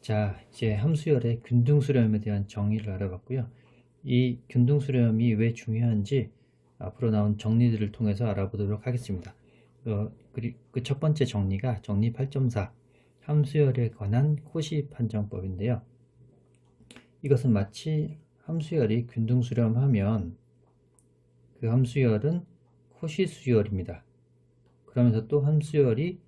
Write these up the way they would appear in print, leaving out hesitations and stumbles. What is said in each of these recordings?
자, 이제 함수열의 균등수렴에 대한 정의를 알아봤고요. 이 균등수렴이 왜 중요한지 앞으로 나온 정리들을 통해서 알아보도록 하겠습니다. 그 첫 번째 정리가 정리 8.4 함수열에 관한 코시 판정법인데요. 이것은 마치 함수열이 균등수렴하면 그 함수열은 코시 수열입니다. 그러면서 또 함수열이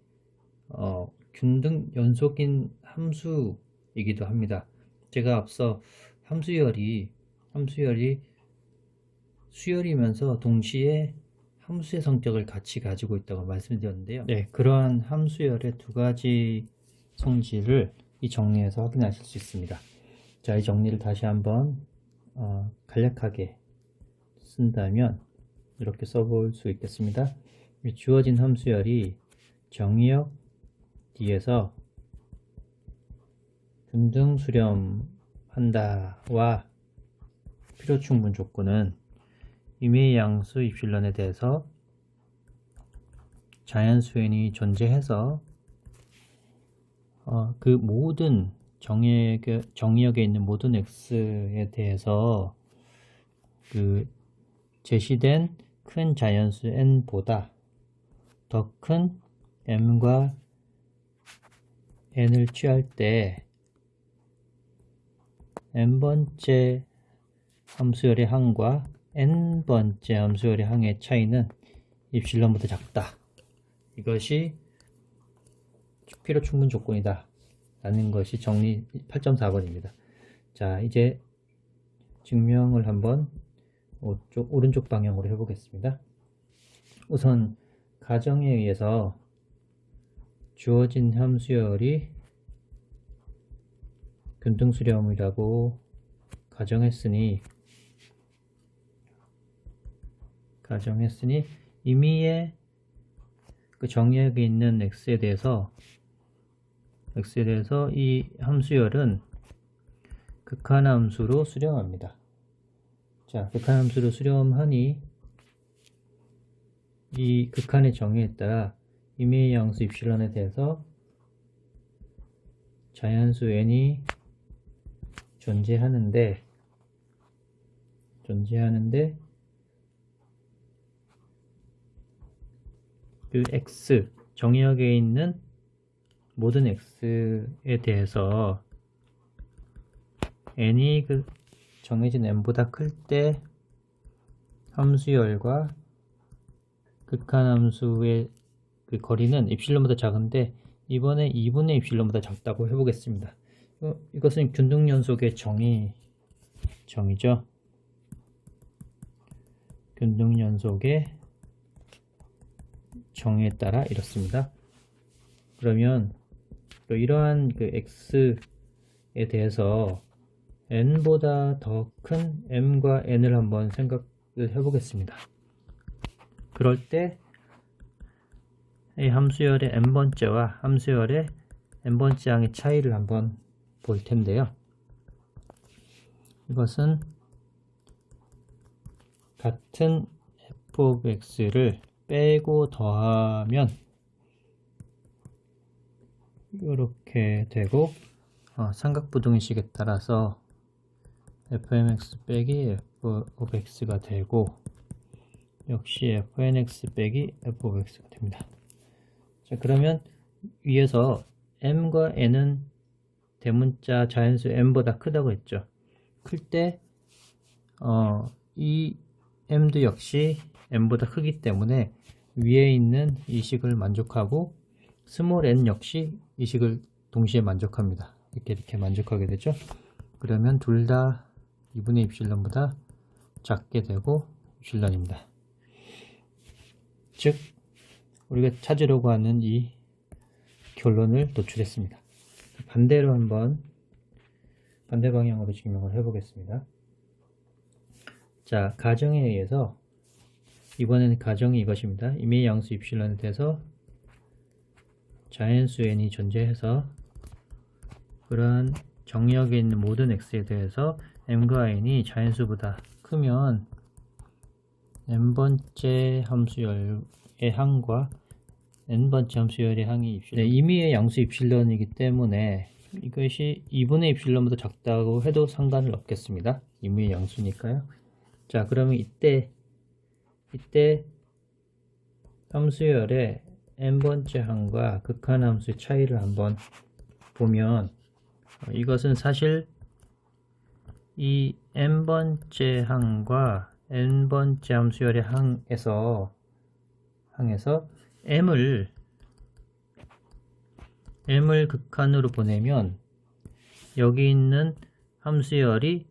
균등 연속인 함수이기도 합니다. 제가 앞서 함수열이 수열이면서 동시에 함수의 성격을 같이 가지고 있다고 말씀드렸는데요. 네, 그러한 함수열의 두 가지 성질을 이 정리에서 확인하실 수 있습니다. 자, 이 정리를 다시 한번 간략하게 쓴다면 이렇게 써볼 수 있겠습니다. 주어진 함수열이 정의역 뒤에서 균등 수렴한다와 필요충분 조건은 임의의 양수 입실론에 대해서 자연수 n이 존재해서 그 모든 정의역에 있는 모든 x에 대해서 그 제시된 큰 자연수 n보다 더 큰 m과 n을 취할 때 n번째 함수열의 항과 n번째 함수열의 항의 차이는 입실론보다 작다. 이것이 필요충분 조건이다 라는 것이 정리 8.4번입니다. 자, 이제 증명을 한번 오른쪽 방향으로 해보겠습니다. 우선 가정에 의해서 주어진 함수열이 균등수렴이라고 가정했으니 임의의 그 정의역에 있는 x에 대해서 이 함수열은 극한함수로 수렴합니다. 자, 극한함수로 수렴하니 이 극한의 정의에 따라 임의의 양수 입실론에 대해서 자연수 n이 존재하는데 그 x 정의역에 있는 모든 x에 대해서 n이 그 정해진 n보다 클 때 함수열과 극한함수의 그 거리는 입실론보다 작은데 이번에 2분의 입실론보다 작다고 해보겠습니다. 이것은 균등연속의 정의죠. 균등연속의 정의에 따라 이렇습니다. 그러면 또 이러한 그 x에 대해서 n보다 더 큰 m과 n을 한번 생각을 해보겠습니다. 그럴 때 이 함수열의 n번째와 함수열의 n번째 항의 차이를 한번 볼 텐데요. 이것은 같은 f of x를 빼고 더하면 이렇게 되고 삼각부등식에 따라서 fmx 빼기 f of x가 되고 역시 fnx 빼기 f of x가 됩니다. 자, 그러면 위에서 m과 n은 대문자 자연수 m보다 크다고 했죠. 클 때 이 m도 역시 m보다 크기 때문에 위에 있는 이 식을 만족하고 스몰 n 역시 이 식을 동시에 만족합니다. 이렇게 만족하게 되죠. 그러면 둘 다 2분의 입실론보다 작게 되고 입실론입니다. 즉 우리가 찾으려고 하는 이 결론을 도출했습니다. 반대로 한번 반대 방향으로 증명을 해보겠습니다. 자, 가정에 의해서 이번에는 가정이 이것입니다. 임의의 양수 입실론에 대해서 자연수 n이 존재해서 그러한 정의역에 있는 모든 x에 대해서 m과 n이 자연수보다 크면 n번째 함수열의 항과 n번째 함수열의 항이 임의의 양수 입실론이기 때문에 이것이 2분의 입실론보다 작다고 해도 상관은 없겠습니다. 임의의 양수니까요. 자, 그러면 이때 함수열의 n번째 항과 극한함수의 차이를 한번 보면 이것은 사실 이 n번째 항과 n번째 함수열의 항에서 m을 극한으로 보내면 여기 있는 함수열이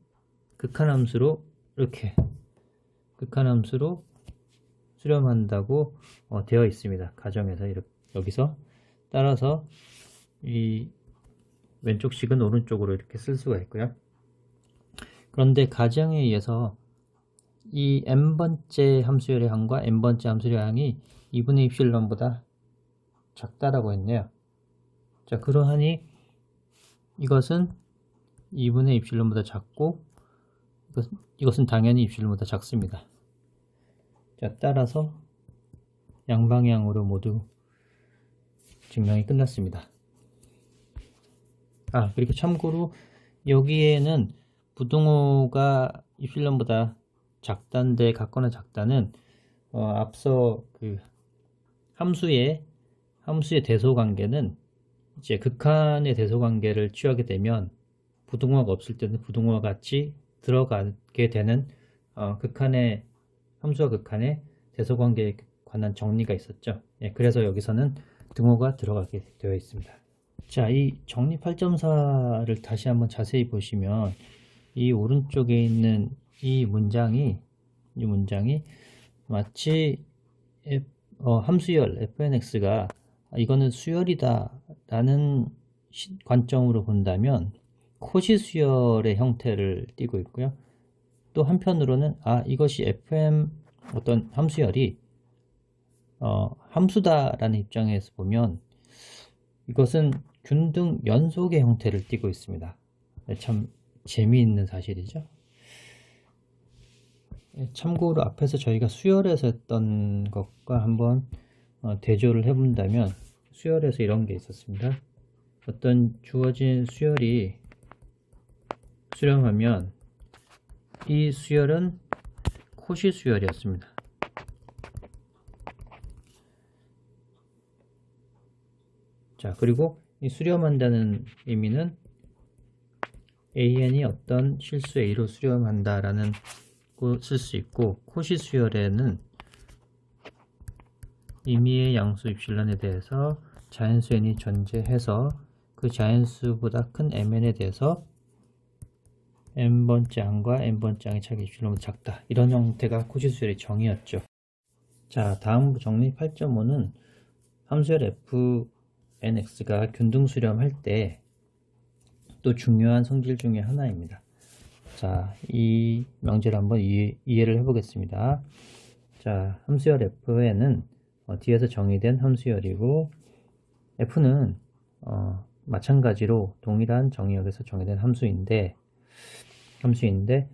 극한함수로 이렇게 극한함수로 수렴한다고 되어 있습니다. 가정에서 여기서 따라서 이 왼쪽 식은 오른쪽으로 이렇게 쓸 수가 있고요. 그런데 가정에 의해서 이 n번째 함수열의 항과 n번째 함수열의 항이 2분의 입실론보다 작다라고 했네요. 자, 그러하니 이것은 2분의 입실론보다 작고 이것은 당연히 입실론보다 작습니다. 자, 따라서 양방향으로 모두 증명이 끝났습니다. 그리고 참고로 여기에는 부등호가 입실론보다 작다인데 같거나 작다는 앞서 그 함수의 대소관계는 이제 극한의 대소관계를 취하게 되면 부등호가 없을 때는 부등호와 같이 들어가게 되는 극한의 함수와 극한의 대소관계에 관한 정리가 있었죠. 그래서 여기서는 등호가 들어가게 되어 있습니다. 자, 이 정리 8.4를 다시 한번 자세히 보시면 이 오른쪽에 있는 이 문장이 마치 함수열 fnx가 이거는 수열이다 라는 관점으로 본다면 코시수열의 형태를 띠고 있고요. 또 한편으로는 이것이 fm 어떤 함수열이 함수다라는 입장에서 보면 이것은 균등 연속의 형태를 띠고 있습니다. 참 재미있는 사실이죠. 참고로 앞에서 저희가 수열에서 했던 것과 한번 대조를 해본다면 수열에서 이런 게 있었습니다. 어떤 주어진 수열이 수렴하면 이 수열은 코시 수열이었습니다. 자, 그리고 이 수렴한다는 의미는 an이 어떤 실수 a로 수렴한다라는 거 쓸 수 있고, 코시 수열에는 임의의 양수 입실론에 대해서 자연수 n이 존재해서 그 자연수보다 큰 mn에 대해서 n번째 항과 n번째 항의 차이가 입실론보다 작다. 이런 형태가 코시 수열의 정의였죠. 자, 다음 정리 8.5는 함수열 fnx가 균등 수렴할 때 또 중요한 성질 중에 하나입니다. 자, 이 명제를 한번 이해를 해보겠습니다. 자, 함수열 fn은 뒤에서 정의된 함수열이고, f는 마찬가지로 동일한 정의역에서 정의된 함수인데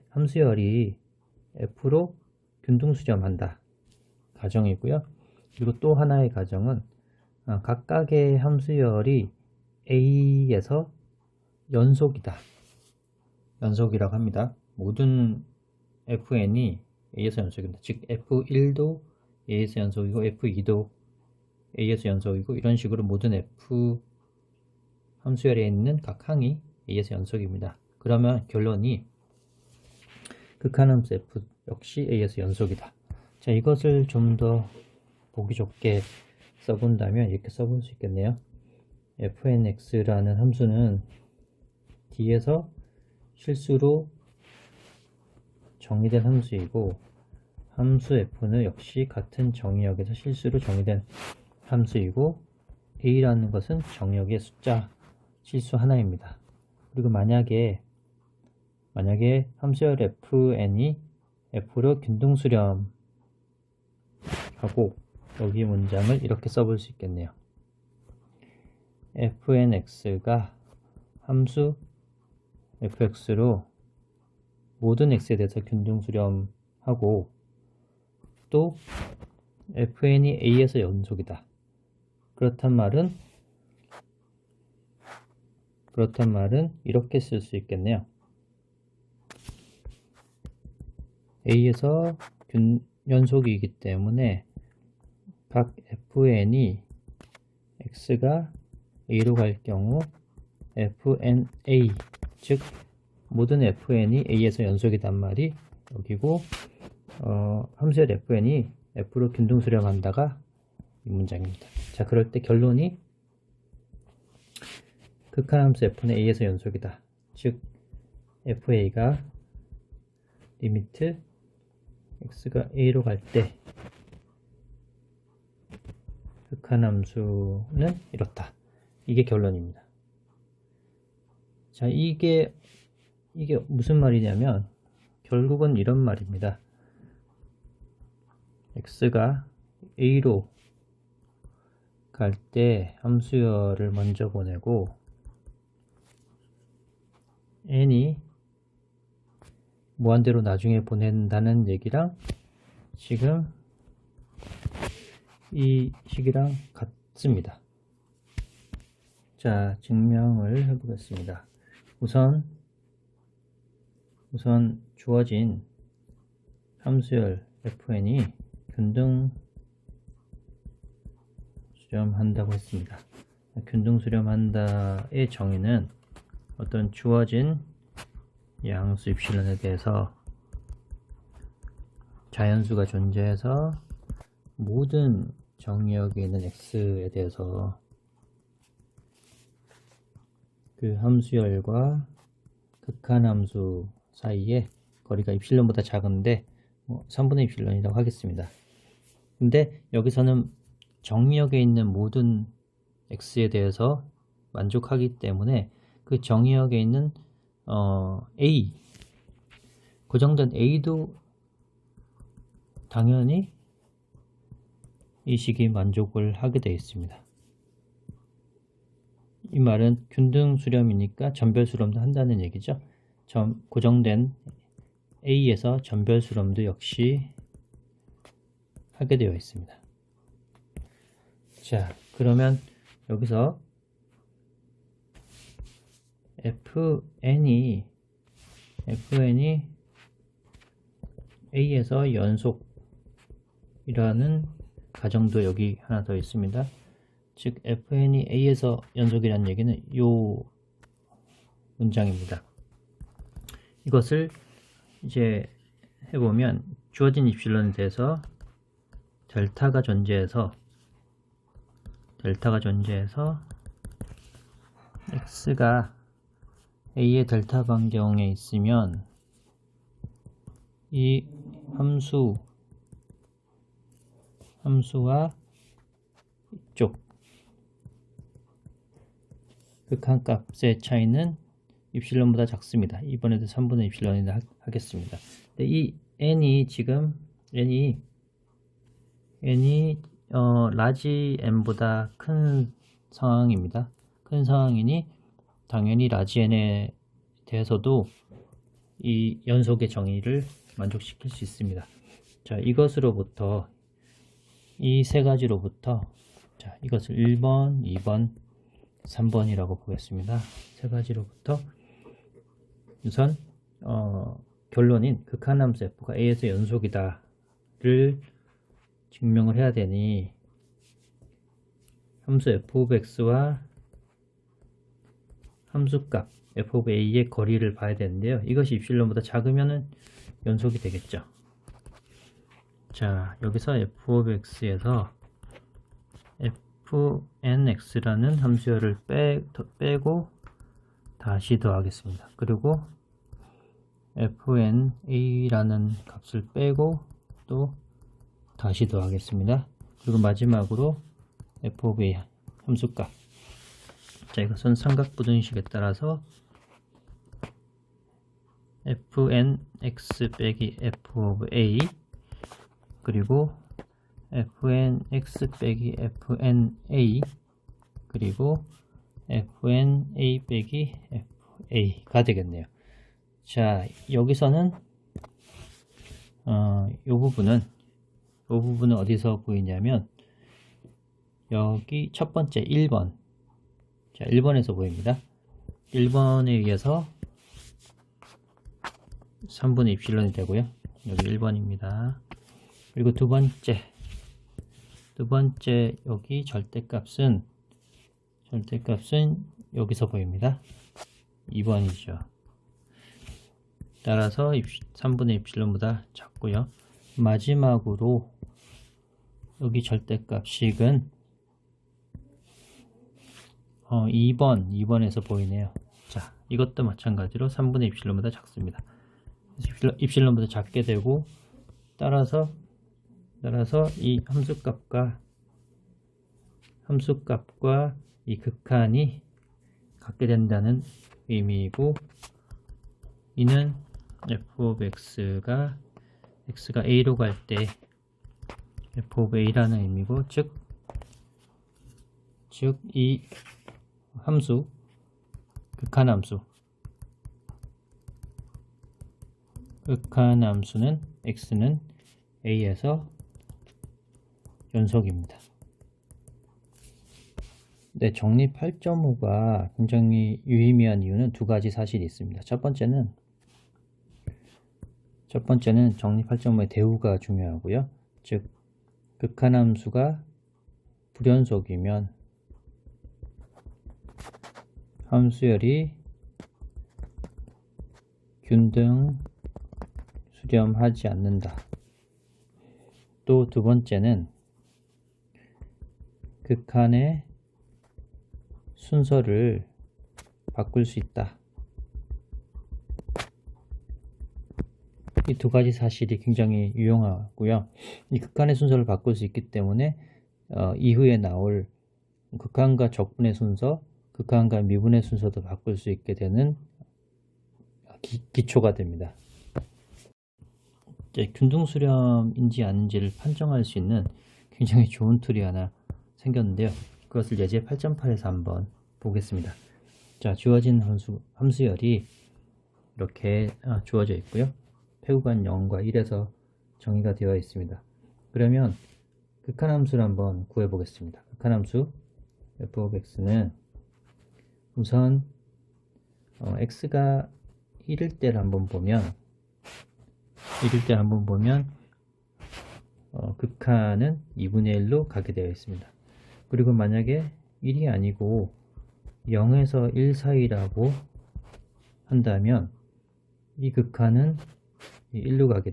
함수열이 f로 균등 수렴한다 가정이고요. 그리고 또 하나의 가정은 각각의 함수열이 a에서 연속이라고 합니다. 모든 fn이 a에서 연속입니다. 즉 f1도 a에서 연속이고 f2도 a에서 연속이고 이런 식으로 모든 f 함수열에 있는 각 항이 a에서 연속입니다. 그러면 결론이 극한함수 f 역시 a에서 연속이다. 자, 이것을 좀 더 보기 좋게 써본다면 이렇게 써볼 수 있겠네요. fnx라는 함수는 D에서 실수로 정의된 함수이고, 함수 f는 역시 같은 정의역에서 실수로 정의된 함수이고, a라는 것은 정의역의 숫자 실수 하나입니다. 그리고 만약에 함수열 fn이 f로 균등 수렴하고, 여기 문장을 이렇게 써볼 수 있겠네요. fnx가 함수 fx로 모든 x에 대해서 균등 수렴하고, 또 fn이 a에서 연속이다. 그렇단 말은 그렇단 말은 이렇게 쓸 수 있겠네요. A에서 연속이기 때문에 각 fn이 x가 a로 갈 경우 fna, 즉 모든 fn이 a에서 연속이단 말이 여기고, 함수열 fn이 f로 균등 수렴한다가 이 문장입니다. 자, 그럴 때 결론이 극한함수 f는 a에서 연속이다. 즉 fa가 리미트 x가 a로 갈 때 극한함수는 이렇다. 이게 결론입니다. 자, 이게 무슨 말이냐면 결국은 이런 말입니다. x가 a로 갈 때 함수열을 먼저 보내고 n이 무한대로 나중에 보낸다는 얘기랑 지금 이 식이랑 같습니다. 자, 증명을 해보겠습니다. 우선 주어진 함수열 fn이 균등 수렴한다고 했습니다. 균등 수렴한다의 정의는 어떤 주어진 양수 입실론에 대해서 자연수가 존재해서 모든 정의역에 있는 x에 대해서 그 함수열과 극한함수 사이에 거리가 입실론보다 작은데 3분의 입실론이라고 하겠습니다. 근데 여기서는 정의역에 있는 모든 x에 대해서 만족하기 때문에 그 정의역에 있는 a, 고정된 a도 당연히 이 식이 만족을 하게 되어 있습니다. 이 말은 균등 수렴이니까 전별 수렴도 한다는 얘기죠. 고정된 a에서 전별 수렴도 역시 하게 되어 있습니다. 자, 그러면 여기서 fn이 a에서 연속이라는 가정도 여기 하나 더 있습니다. 즉 fn이 a에서 연속이라는 얘기는 이 문장입니다. 이것을 이제 해보면 주어진 입실론에 대해서 델타가 존재해서 x가 a의 델타 반경에 있으면 이 함수와 이쪽 극한값의 차이는 입실론보다 작습니다. 이번에도 3분의 입실론이라 하겠습니다. 근데 이 n이 지금 라지 n보다 큰 상황입니다. 큰 상황이니 당연히 라지 n에 대해서도 이 연속의 정의를 만족시킬 수 있습니다. 자, 이것으로부터 이 세 가지로부터 자, 이것을 1번, 2번, 3번이라고 보겠습니다. 세 가지로부터 우선 결론인 극한함수 f가 a에서 연속이다를 증명을 해야 되니 함수 f of x와 함수값 f of a의 거리를 봐야 되는데요. 이것이 입실론보다 작으면 연속이 되겠죠. 자, 여기서 f of x에서 fnx라는 함수열을 빼고 다시 더하겠습니다. 그리고 fna라는 값을 빼고 또 다시 더하겠습니다. 그리고 마지막으로 f of a 함수값. 자, 이것은 삼각부등식에 따라서 fnx 빼기 f of a 그리고 fnx 빼기 fna 그리고 fna 빼기 fa가 되겠네요. 자, 여기서는 이 부분은 어디서 보이냐면 여기 첫 번째 1번. 자, 1번에서 보입니다. 1번에 의해서 3분의 입실론이 되고요. 여기 1번입니다. 그리고 두 번째 여기 절대값은 여기서 보입니다. 2번이죠. 따라서 3분의 입실론보다 작고요. 마지막으로 여기 절대값식은 2번에서 보이네요. 자, 이것도 마찬가지로 3분의 입실론보다 작습니다. 입실론보다 작게 되고 따라서 이 함수값과 이 극한이 같게 된다는 의미이고, 이는 f of x가 a로 갈 때 f of a라는 의미고, 즉 이 함수, 극한함수는 x는 a에서 연속입니다. 네, 정리 8.5가 굉장히 유의미한 이유는 두 가지 사실이 있습니다. 첫 번째는 정리 8.5의 대우가 중요하고요. 즉 극한함수가 불연속이면 함수열이 균등 수렴하지 않는다. 또 두 번째는 극한의 순서를 바꿀 수 있다. 이 두 가지 사실이 굉장히 유용하고요. 이 극한의 순서를 바꿀 수 있기 때문에 이후에 나올 극한과 적분의 순서, 극한과 미분의 순서도 바꿀 수 있게 되는 기초가 됩니다. 이제 균등수렴인지 아닌지를 판정할 수 있는 굉장히 좋은 툴이 하나 생겼는데요. 그것을 예제 8.8에서 한번 보겠습니다. 자, 주어진 함수열이 이렇게 주어져 있고요. 폐구간 0과 1에서 정의가 되어 있습니다. 그러면 극한함수를 한번 구해 보겠습니다. 극한함수 f of x는 우선 x가 1일 때를 한번 보면 극한은 2분의 1로 가게 되어 있습니다. 그리고 만약에 1이 아니고 0에서 1 사이라고 한다면 이 극한은 1로 가게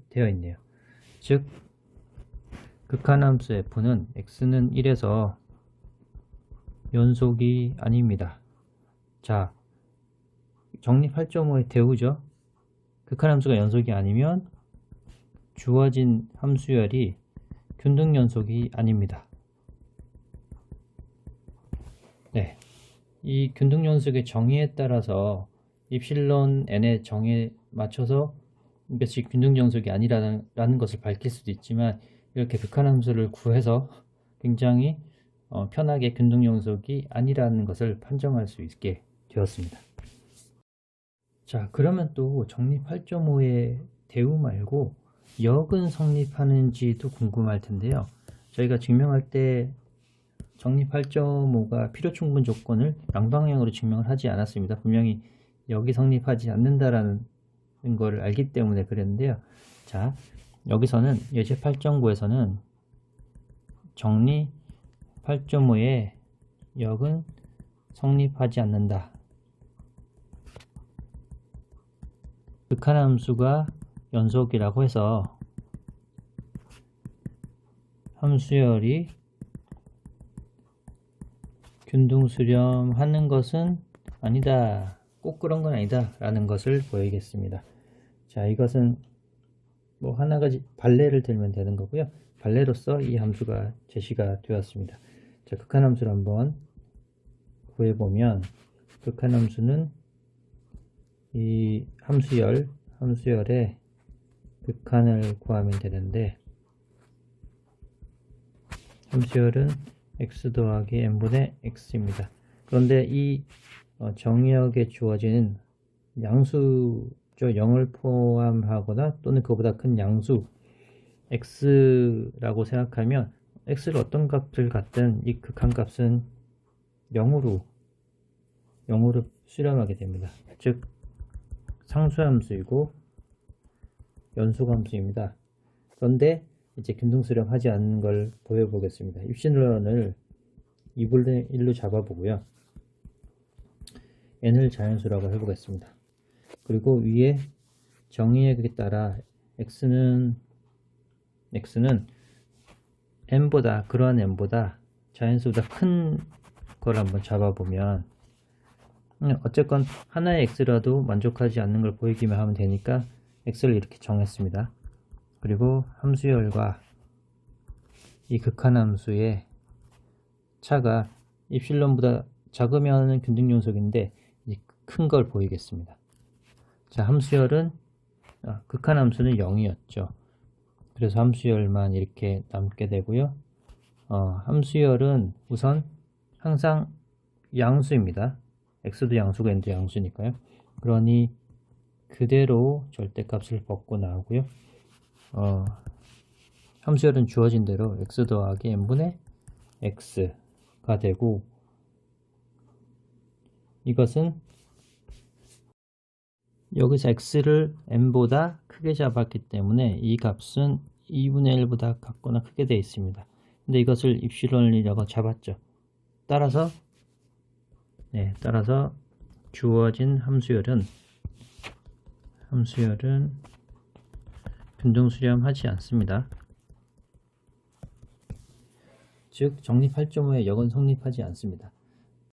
되어 있네요. 즉 극한함수 f는 x는 1에서 연속이 아닙니다. 자, 정리 8.5의 대우죠. 극한함수가 연속이 아니면 주어진 함수열이 균등연속이 아닙니다. 네, 이 균등연속의 정의에 따라서 입실론 n의 정의에 맞춰서 이것이 균등연속이 아니라는 것을 밝힐 수도 있지만, 이렇게 극한함수를 구해서 굉장히 편하게 균등연속이 아니라는 것을 판정할 수 있게 되었습니다. 자, 그러면 또 정리 8.5의 대우 말고 역은 성립하는지도 궁금할 텐데요. 저희가 증명할 때 정리 8.5가 필요충분 조건을 양방향으로 증명을 하지 않았습니다. 분명히 역이 성립하지 않는다라는 걸 알기 때문에 그랬는데요. 자, 여기서는 예제 8.9에서는 정리 8.5의 역은 성립하지 않는다. 극한함수가 연속이라고 해서 함수열이 균등수렴하는 것은 아니다. 꼭 그런 건 아니다 라는 것을 보이겠습니다. 자, 이것은 뭐 하나가지 발레를 들면 되는 거고요. 발레로서 이 함수가 제시가 되었습니다. 자, 극한함수를 한번 구해보면 극한함수는 이 함수열의 극한을 구하면 되는데, 함수열은 x 더하기 n분의 x입니다. 그런데 이 정의역에 주어지는 양수죠. 0을 포함하거나 또는 그보다 큰 양수 x라고 생각하면 x를 어떤 값을 갖든 이 극한값은 0으로 수렴하게 됩니다. 즉 상수함수이고 연속함수입니다. 그런데 이제 균등수렴하지 않는 걸 보여보겠습니다. 입신론을 2분의 1로 잡아보고요. n을 자연수라고 해보겠습니다. 그리고 위에 정의에 따라 x는 n보다, 그러한 n보다 자연수보다 큰 걸 한번 잡아보면, 어쨌건 하나의 x라도 만족하지 않는 걸 보이기만 하면 되니까 x를 이렇게 정했습니다. 그리고 함수열과 이 극한함수의 차가 입실론보다 작으면 균등요속인데 큰 걸 보이겠습니다. 자, 함수열은 극한함수는 0이었죠. 그래서 함수열만 이렇게 남게 되고요. 함수열은 우선 항상 양수입니다. x도 양수고 n도 양수니까요. 그러니 그대로 절대값을 벗고 나오고요. 함수열은 주어진 대로 x 더하기 n분의 x가 되고, 이것은 여기서 x를 n보다 크게 잡았기 때문에 이 값은 2분의 1보다 같거나 크게 되어 있습니다. 근데 이것을 입실론이라고 잡았죠. 따라서 주어진 함수열은 균등수렴하지 않습니다. 즉 정립 8.5의 역은 성립하지 않습니다.